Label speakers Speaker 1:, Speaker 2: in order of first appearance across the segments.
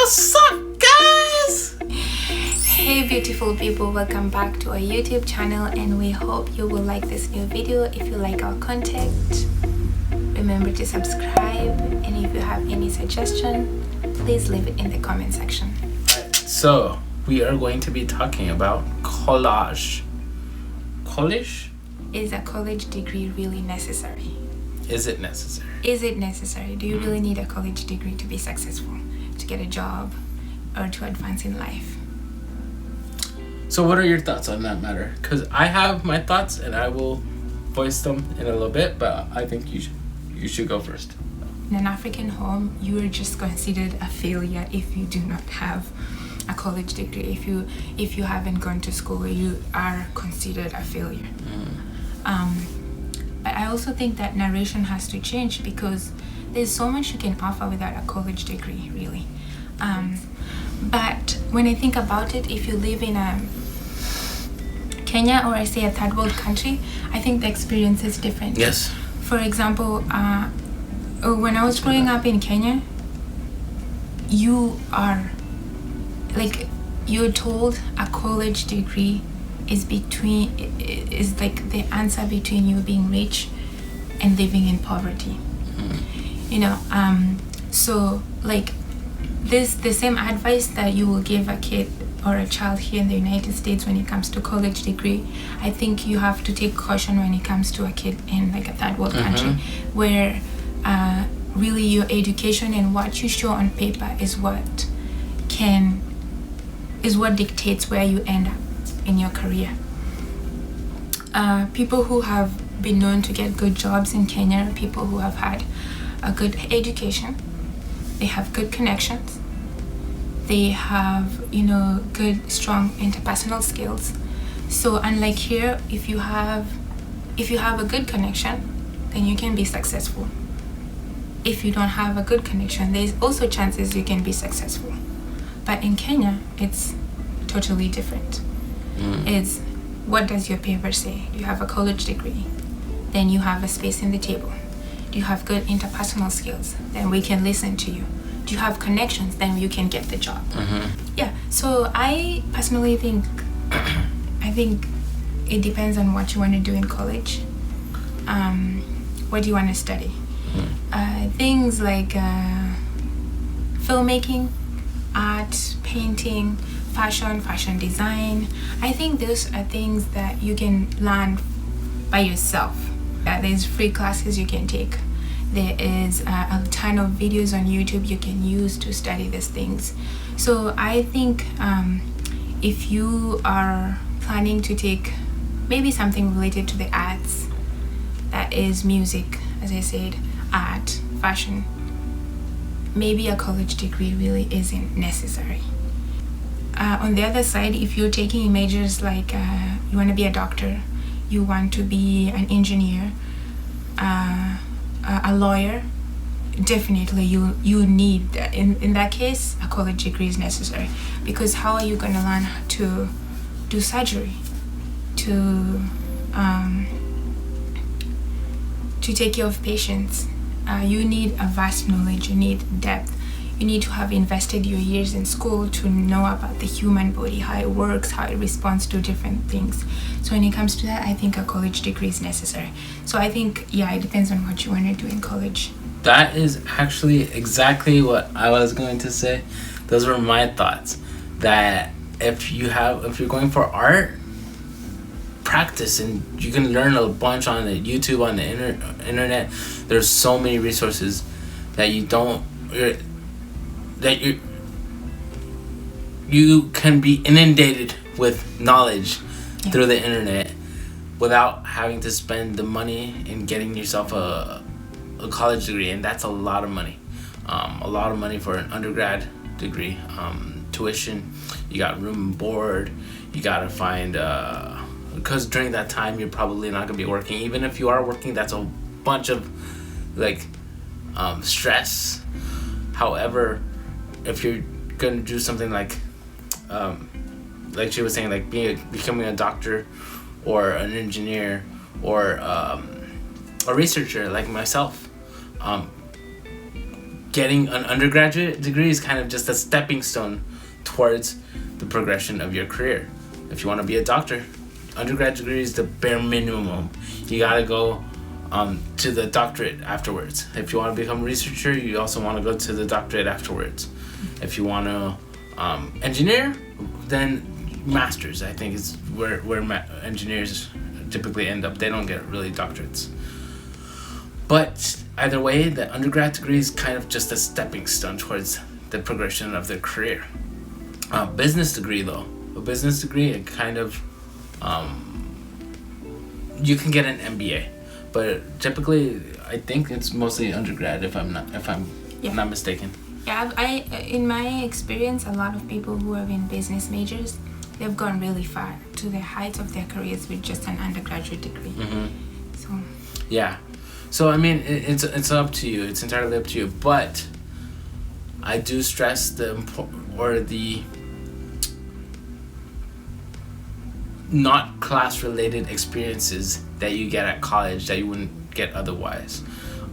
Speaker 1: What's up, guys?
Speaker 2: Hey beautiful people, welcome back to our YouTube channel, and we hope you will like this new video. If you like our content, remember to subscribe, and if you have any suggestion, please leave it in the comment section.
Speaker 1: So we are going to be talking about college. College?
Speaker 2: Is a college degree really necessary?
Speaker 1: Is it necessary?
Speaker 2: Is it necessary? Do you really need a college degree to be successful, to get a job, or to advance in life?
Speaker 1: So what are your thoughts on that matter? Because I have my thoughts and I will voice them in a little bit, but I think you should go first.
Speaker 2: In an African home, you are just considered a failure if you do not have a college degree. If you haven't gone to school, you are considered a failure. But I also think that narration has to change, because there's so much you can offer without a college degree, really. But when I think about it, if you live in Kenya, or I say a third world country, I think the experience is different.
Speaker 1: Yes.
Speaker 2: For example, when I was growing up in Kenya, you're told a college degree is like the answer between you being rich and living in poverty. So like the same advice that you will give a kid or a child here in the United States when it comes to college degree, I think you have to take caution when it comes to a kid in like a third world country, where really your education and what you show on paper is what dictates where you end up in your career. People who have been known to get good jobs in Kenya are people who have had a good education, they have good connections, they have good strong interpersonal skills. So unlike here, if you have a good connection, then you can be successful. If you don't have a good connection, there's also chances you can be successful. But in Kenya, it's totally different. It's, what does your paper say? You have a college degree, then you have a space in the table. Do you have good interpersonal skills? Then we can listen to you. Do you have connections? Then you can get the job. Yeah. So I personally think it depends on what you want to do in college. What do you want to study? Things like filmmaking, art, painting, fashion design. I think those are things that you can learn by yourself. There's free classes you can take. There is a ton of videos on YouTube you can use to study these things. So I think if you are planning to take maybe something related to the arts, that is music, as I said, art, fashion, maybe a college degree really isn't necessary. On the other side, if you're taking majors like you want to be a doctor, you want to be an engineer, a lawyer, definitely you need, in that case, a college degree is necessary. Because how are you going to learn to do surgery, to take care of patients? You need a vast knowledge, you need depth. You need to have invested your years in school to know about the human body, how it works, how it responds to different things. So when it comes to that, I think a college degree is necessary. So I think, it depends on what you want to do in college.
Speaker 1: That is actually exactly what I was going to say. Those were my thoughts. That if you're going for art, practice, and you can learn a bunch on the YouTube, on the internet. There's so many resources that you can be inundated with knowledge through the internet without having to spend the money in getting yourself a college degree, and that's a lot of money. A lot of money for an undergrad degree. Tuition, you got room and board, you gotta find because during that time you're probably not gonna be working. Even if you are working, that's a bunch of stress. However, if you're gonna do something like she was saying, like becoming a doctor or an engineer or a researcher like myself, getting an undergraduate degree is kind of just a stepping stone towards the progression of your career. If you want to be a doctor, undergrad degree is the bare minimum. You gotta go to the doctorate afterwards. If you want to become a researcher, you also want to go to the doctorate afterwards. If you want to engineer, then masters, I think, is where engineers typically end up. They don't get really doctorates. But either way, the undergrad degree is kind of just a stepping stone towards the progression of their career. Business degree, though. A business degree, it kind of you can get an MBA, but typically I think it's mostly undergrad if I'm not mistaken.
Speaker 2: Yeah, in my experience, a lot of people who are in business majors, they've gone really far to the heights of their careers with just an undergraduate degree.
Speaker 1: Mm-hmm.
Speaker 2: So
Speaker 1: yeah, so I mean it's up to you. It's entirely up to you. But I do stress the not class-related experiences that you get at college that you wouldn't get otherwise.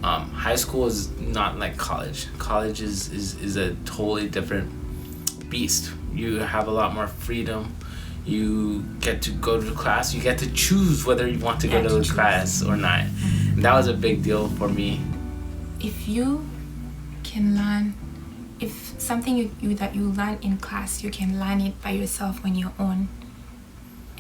Speaker 1: High school is not like college. College is a totally different beast. You have a lot more freedom. You get to go to class. You get to choose whether you want to go to the class or not. And that was a big deal for me.
Speaker 2: If you can learn, if something that you learn in class, you can learn it by yourself on your own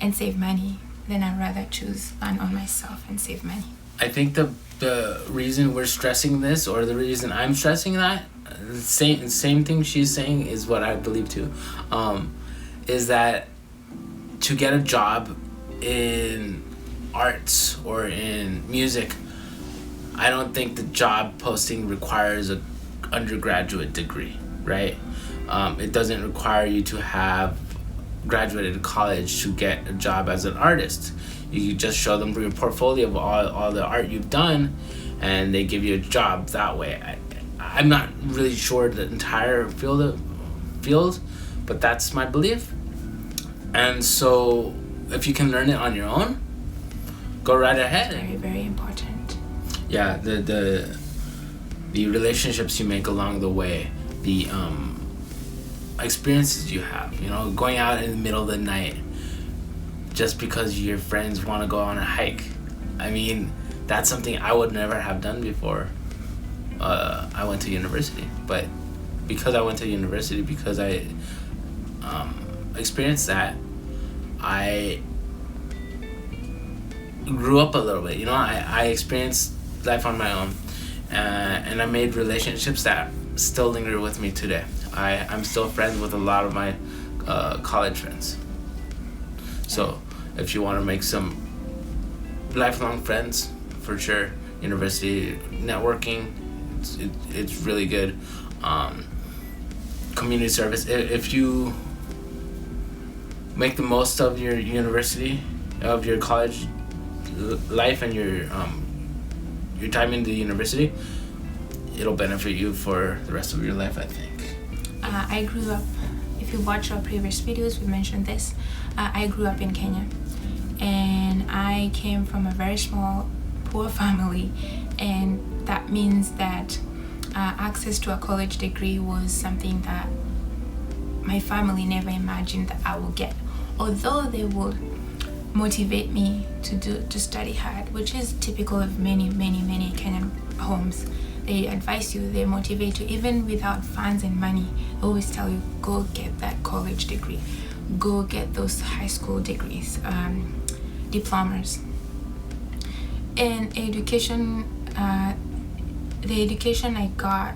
Speaker 2: and save money, then I'd rather choose learn on myself and save money.
Speaker 1: I think the reason we're stressing this, or the reason I'm stressing that, same thing she's saying is what I believe too, is that to get a job in arts or in music, I don't think the job posting requires a undergraduate degree, right? It doesn't require you to have graduated college to get a job as an artist. You just show them your portfolio of all the art you've done, and they give you a job that way. I'm not really sure the entire field, but that's my belief. And so if you can learn it on your own, go right ahead.
Speaker 2: Very, very important.
Speaker 1: Yeah, the relationships you make along the way, the experiences you have, going out in the middle of the night just because your friends want to go on a hike. I mean, that's something I would never have done before I went to university. But because I went to university, because I experienced that, I grew up a little bit. I experienced life on my own, and I made relationships that still linger with me today. I'm still friends with a lot of my college friends. So if you want to make some lifelong friends, for sure, university networking, it's really good. Community service, if you make the most of your university, of your college life, and your time in the university, it'll benefit you for the rest of your life, I think.
Speaker 2: I grew up, if you watch our previous videos, we mentioned this. I grew up in Kenya, and I came from a very small, poor family, and that means that access to a college degree was something that my family never imagined that I would get. Although they would motivate me to study hard, which is typical of many Kenyan homes. They advise you, they motivate you, even without funds and money. They always tell you, go get that college degree, go get those high school degrees, diplomas. And education, the education I got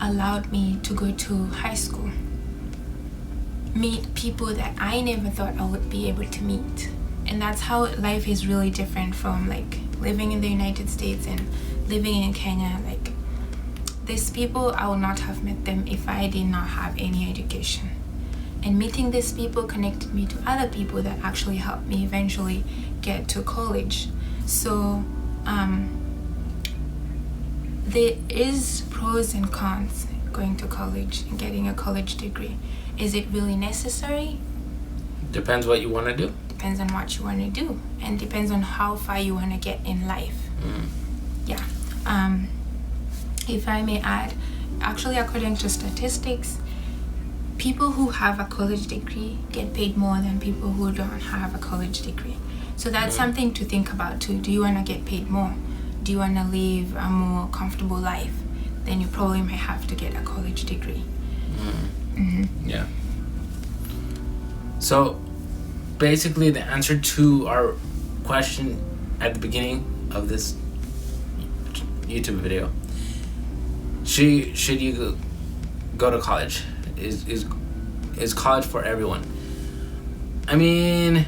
Speaker 2: allowed me to go to high school, meet people that I never thought I would be able to meet. And that's how life is really different from like living in the United States and living in Kenya. Like, these people, I would not have met them if I did not have any education. And meeting these people connected me to other people that actually helped me eventually get to college. So there is pros and cons going to college and getting a college degree. Is it really necessary?
Speaker 1: Depends what you want to do.
Speaker 2: Depends on what you want to do, and depends on how far you want to get in life. Yeah. If I may add, Actually, according to statistics, people who have a college degree get paid more than people who don't have a college degree. So that's something to think about too. Do you want to get paid more? Do you want to live a more comfortable life? Then you probably might have to get a college degree.
Speaker 1: Yeah. So basically, the answer to our question at the beginning of this YouTube video, should you go to college? Is college for everyone? I mean,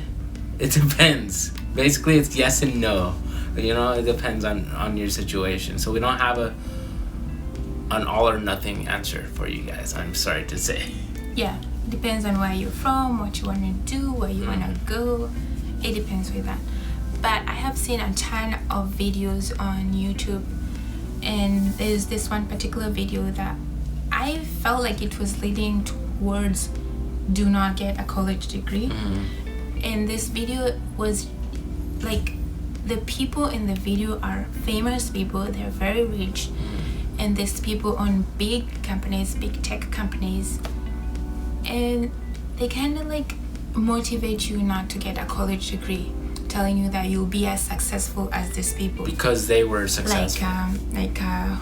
Speaker 1: it depends. Basically, it's yes and no. It depends on your situation. So we don't have an all or nothing answer for you guys. I'm sorry to say.
Speaker 2: Yeah, it depends on where you're from, what you want to do, where you want to go. It depends with that. But I have seen a ton of videos on YouTube, and there's this one particular video that I felt like it was leading towards do not get a college degree. And this video was like, the people in the video are famous people, they're very rich, and these people own big companies, big tech companies, and they kind of like motivate you not to get a college degree, telling you that you'll be as successful as these people
Speaker 1: because they were successful.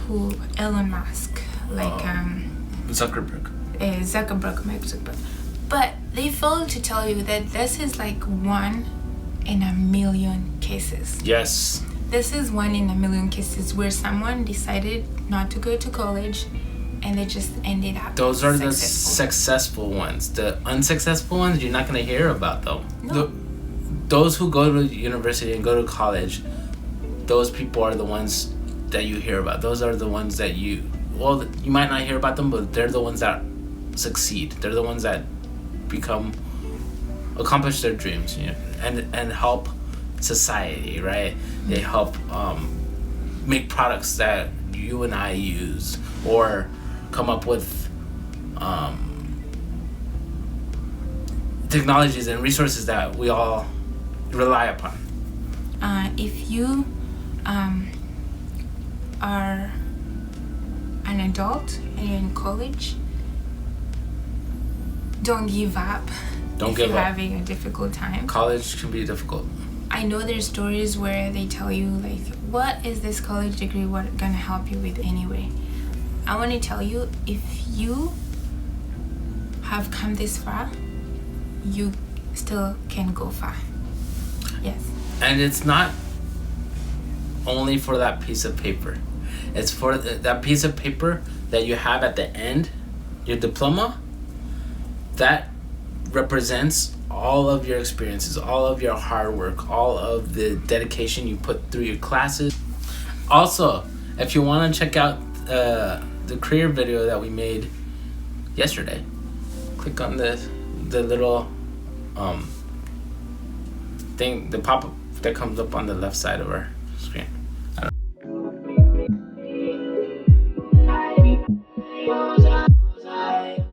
Speaker 2: Who Elon Musk,
Speaker 1: Zuckerberg.
Speaker 2: Mark Zuckerberg. But they fail to tell you that this is like 1 in a million cases.
Speaker 1: Yes.
Speaker 2: This is 1 in a million cases where someone decided not to go to college and they just ended up
Speaker 1: Those are the successful ones. The unsuccessful ones, you're not going to hear about them.
Speaker 2: No.
Speaker 1: Those who go to university and go to college, those people are the ones that you hear about. Those are the ones that you might not hear about them, but they're the ones that succeed. They're the ones that accomplish their dreams, and help society, right? They help make products that you and I use, or come up with technologies and resources that we all rely upon.
Speaker 2: If you are an adult and you're in college, don't give up. If you're having a difficult time.
Speaker 1: College can be difficult.
Speaker 2: I know there's stories where they tell you like, what is this college degree gonna help you with anyway? I want to tell you, if you have come this far, you still can go far. Yes.
Speaker 1: And it's not only for that piece of paper. It's for that piece of paper that you have at the end, your diploma, that represents all of your experiences, all of your hard work, all of the dedication you put through your classes. Also, if you want to check out the career video that we made yesterday, click on the little thing, the pop-up that comes up on the left side of our screen.